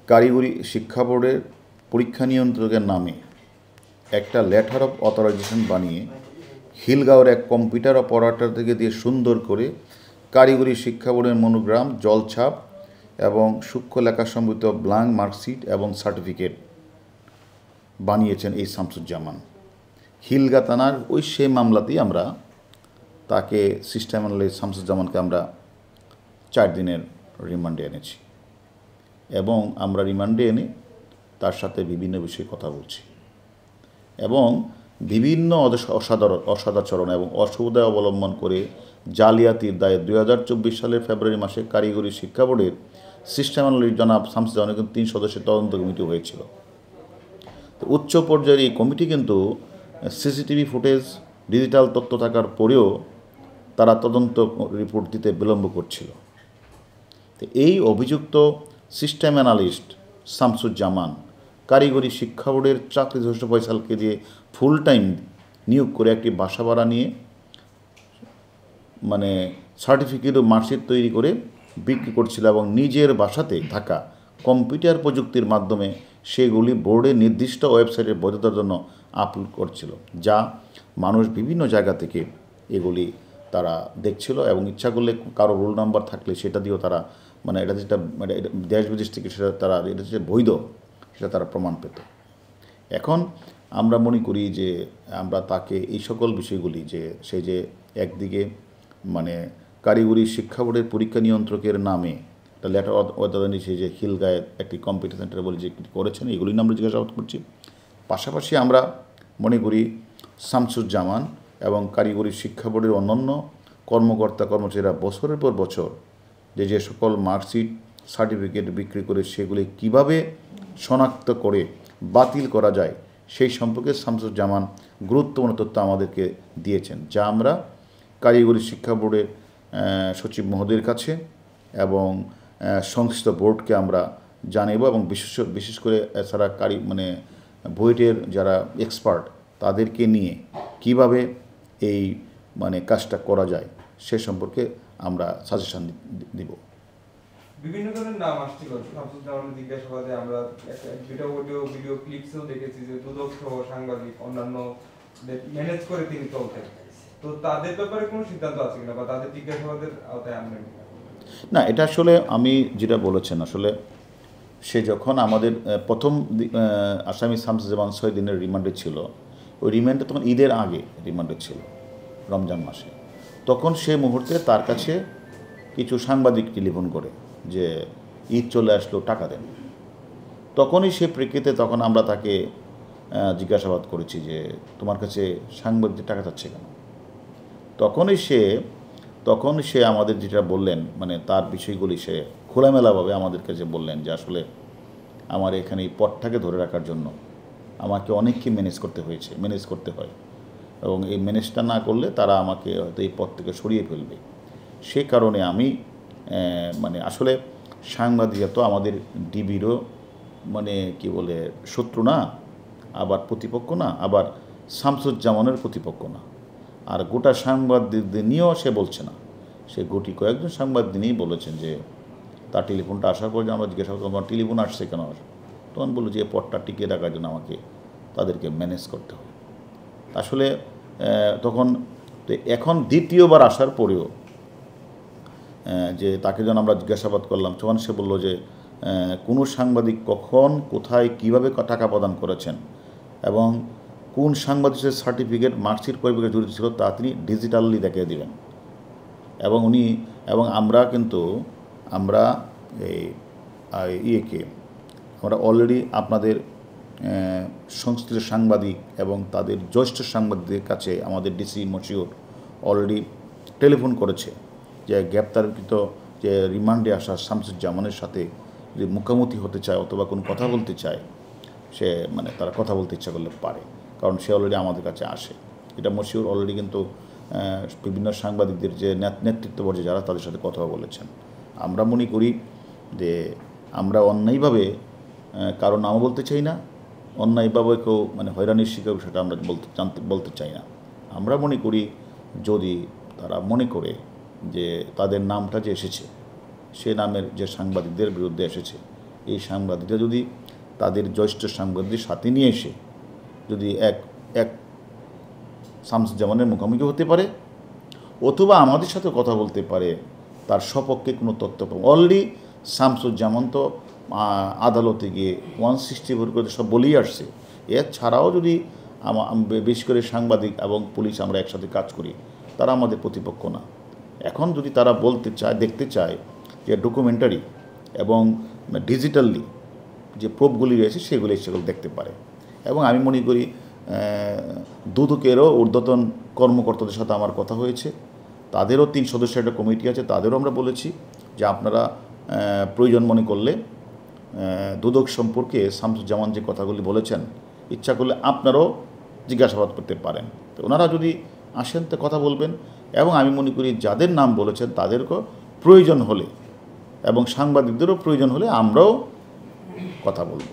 কারিগরি শিক্ষা বোর্ডের পরীক্ষা নিয়ন্ত্রকের নামে একটা লেটার অফ অথরাইজেশন বানিয়ে খিলগাঁওয়ের এক কম্পিউটার অপারেটর থেকে দিয়ে সুন্দর করে কারিগরি শিক্ষা বোর্ডের মনোগ্রাম, জলছাপ এবং সূক্ষ্ম লেখা সম্বলিত ব্ল্যাঙ্ক মার্কশিট এবং সার্টিফিকেট বানিয়েছেন এই শামসুজ্জামান। খিলগাঁ থানার ওই সেই মামলাতেই আমরা তাকে সিস্টেম অ্যানালিস্ট শামসুজ্জামানকে আমরা 4 দিনের রিমান্ডে এনেছি এবং আমরা রিমান্ডে এনে তার সাথে বিভিন্ন বিষয়ে কথা বলছি এবং বিভিন্ন অসদাচরণ এবং অসুবিধা অবলম্বন করে জালিয়াতির দায়ে 2024 সালের ফেব্রুয়ারি মাসে কারিগরি শিক্ষা বোর্ডের সিস্টেম অ্যানালিস্ট জনাব শামসুজ্জামানের কিন্তু 3 সদস্যের তদন্ত কমিটি হয়েছিল। তো উচ্চ পর্যায়ের এই কমিটি কিন্তু সিসিটিভি ফুটেজ, ডিজিটাল তথ্য থাকার পরেও তারা তদন্ত রিপোর্ট দিতে বিলম্ব করছিল। তো এই অভিযুক্ত সিস্টেম অ্যানালিস্ট শামসুজ্জামান কারিগরি শিক্ষা বোর্ডের চাকরি ধর্ষ ফয়সালকে দিয়ে ফুল টাইম নিয়োগ করে একটি বাসা ভাড়া নিয়ে সার্টিফিকেট ও মার্কশিট তৈরি করে বিক্রি করছিল এবং নিজের বাসাতে থাকা কম্পিউটার প্রযুক্তির মাধ্যমে সেগুলি বোর্ডের নির্দিষ্ট ওয়েবসাইটের বৈধতার জন্য আপলোড করছিল, যা মানুষ বিভিন্ন জায়গা থেকে এগুলি তারা দেখছিল এবং ইচ্ছা করলে কারো রোল নাম্বার থাকলে সেটা দিয়েও তারা এটা যেটা দেশ বিদেশ থেকে সেটা তারা এটা যে বৈধ সেটা তারা প্রমাণ পেত। এখন আমরা মনে করি যে আমরা তাকে এই সকল বিষয়গুলি যে একদিকে কারিগরি শিক্ষা বোর্ডের পরীক্ষা নিয়ন্ত্রকের নামে একটা লেটার অথরাইজেশন যে খিলগাঁয়ের একটি কম্পিউটার সেন্টার বলে যে করেছেন এগুলি আমরা জিজ্ঞাসাবাদ করছি। পাশাপাশি আমরা মনে করি শামসুজ্জামান এবং কারিগরি শিক্ষা বোর্ডের অন্যান্য কর্মকর্তা কর্মচারীরা বছরের পর বছর যে সকল মার্কশিট সার্টিফিকেট বিক্রি করে সেগুলি কিভাবে শনাক্ত করে বাতিল করা যায় সেই সম্পর্কে শামসুজ্জামান গুরুত্বপূর্ণ তথ্য আমাদেরকে দিয়েছেন, যা আমরা কারিগরি শিক্ষা বোর্ডের সচিব মহোদয়ের কাছে এবং সংশ্লিষ্ট বোর্ডকে আমরা জানাবো এবং বিশেষ করে এছাড়া বুয়েটের যারা এক্সপার্ট তাদেরকে নিয়ে কিভাবে এই কাজটা করা যায় সে সম্পর্কে আমরা সাজেশন দিব। বিভিন্ন ধরনের নাম আসছিল শামসুজ্জামানের জিজ্ঞাসাবাদে আমরা ভিডিও ক্লিপসও দেখেছি যে দুদক সহ সাংবাদিক অন্যান্য ম্যানেজ করে তিনি চলতেন। তো তাদের ব্যাপারে কোনো সিদ্ধান্ত আছে কিনা বা তাদের জিজ্ঞাসাবাদের আওতায় আনবেন কিনা? না, এটা আসলে আমি যেটা বলেছেন আসলে সে যখন আমাদের প্রথম আসামি শামসুজ্জামান 6 দিনের রিমান্ডে ছিল, ওই রিমান্ডটা তখন ঈদের আগে রিমান্ডে ছিল, রমজান মাসে। তখন সে মুহূর্তে তার কাছে কিছু সাংবাদিক টেলিফোন করে যে ঈদ চলে আসলো, টাকা দেন। তখনই সে প্রেক্ষিতে তখন আমরা তাকে জিজ্ঞাসাবাদ করেছি যে তোমার কাছে সাংবাদিক টাকা চাচ্ছে কেন। তখন সে আমাদের যেটা বললেন তার বিষয়গুলি সে খোলামেলাভাবে আমাদের কাছে বললেন যে আসলে আমার এখানে এই পদটাকে ধরে রাখার জন্য আমাকে অনেককে ম্যানেজ করতে হয় এবং এই ম্যানেজটা না করলে তারা আমাকে হয়তো এই পদ থেকে সরিয়ে ফেলবে। সে কারণে আমি আসলে সাংবাদিকতা তো আমাদের ডিবিরও শত্রু না, আবার প্রতিপক্ষ না, আবার শামসুজ্জামানের প্রতিপক্ষ না। আর গোটা সাংবাদিকদের নিয়েও সে বলছে না, সে কয়েকজন সাংবাদিক নিয়েই বলেছেন যে তার টেলিফোনটা আসার পর যে আমরা জিজ্ঞাসা করলাম টেলিফোন আসছে কেন, তখন বললো যে পদটা টিকিয়ে রাখার জন্য আমাকে তাদেরকে ম্যানেজ করতে হবে। আসলে তখন এখন দ্বিতীয়বার আসার পরেও যে তাকে যখন আমরা জিজ্ঞাসাবাদ করলাম তখন সে বললো যে কোনো সাংবাদিক কখন কোথায় কিভাবে টাকা প্রদান করেছেন এবং কোন সাংবাদিকের সার্টিফিকেট মার্কশিট পরিবেকে জড়িত ছিল তা তিনি ডিজিটালি দেখিয়ে দেবেন। এবং আমরা আমরা অলরেডি আপনাদের সংশ্লিষ্ট সাংবাদিক এবং তাদের জ্যেষ্ঠ সাংবাদিকদের কাছে আমাদের ডিসি মশিউর অলরেডি টেলিফোন করেছে যে গ্রেপ্তারকৃত যে রিমান্ডে আসা শামসুজ্জামানের সাথে যদি মুখোমুখি হতে চায় অথবা কোনো কথা বলতে চায় সে তারা কথা বলতে ইচ্ছা করলে পারে, কারণ সে অলরেডি আমাদের কাছে আসে। এটা মশিউর অলরেডি কিন্তু বিভিন্ন সাংবাদিকদের যে নেতৃত্ব পর্যায়ে যারা তাদের সাথে কথা বলেছেন। আমরা মনে করি যে আমরা অন্যায়ভাবে কারো নামও বলতে চাই না, অন্যায়ভাবে কেউ হয়রানির শিকার সেটা আমরা বলতে চাই না। আমরা মনে করি যদি তারা মনে করে যে তাদের নামটা যে এসেছে সে নামের যে সাংবাদিকদের বিরুদ্ধে এসেছে এই সাংবাদিকরা যদি তাদের জ্যেষ্ঠ সাংবাদিকদের সাথে নিয়ে এসে যদি এক শামসুজ্জামানের মুখোমুখি হতে পারে অথবা আমাদের সাথে কথা বলতে পারে, তার সপক্ষে কোনো তথ্য অলরেডি শামসুজ্জামান তো আদালতে গিয়ে 164 করে সব বলেই আসছে। এছাড়াও যদি বেশি করে সাংবাদিক এবং পুলিশ আমরা একসাথে কাজ করি, তারা আমাদের প্রতিপক্ষ না। এখন যদি তারা বলতে চায়, দেখতে চায় যে ডকুমেন্টারি এবং ডিজিটালি যে প্রুফগুলি রয়েছে সেগুলো দেখতে পারে। এবং আমি মনে করি দুদকেরও ঊর্ধ্বতন কর্মকর্তাদের সাথে আমার কথা হয়েছে, তাদেরও 3 সদস্যের একটা কমিটি আছে, তাদেরও আমরা বলেছি যে আপনারা প্রয়োজন মনে করলে দুদক সম্পর্কে শামসুজ্জামান যে কথাগুলি বলেছেন ইচ্ছা করলে আপনারাও জিজ্ঞাসাবাদ করতে পারেন। তো ওনারা যদি আসেন তো কথা বলবেন। এবং আমি মনে করি যাদের নাম বলেছেন তাদেরকেও প্রয়োজন হলে এবং সাংবাদিকদেরও প্রয়োজন হলে আমরাও কথা বলব।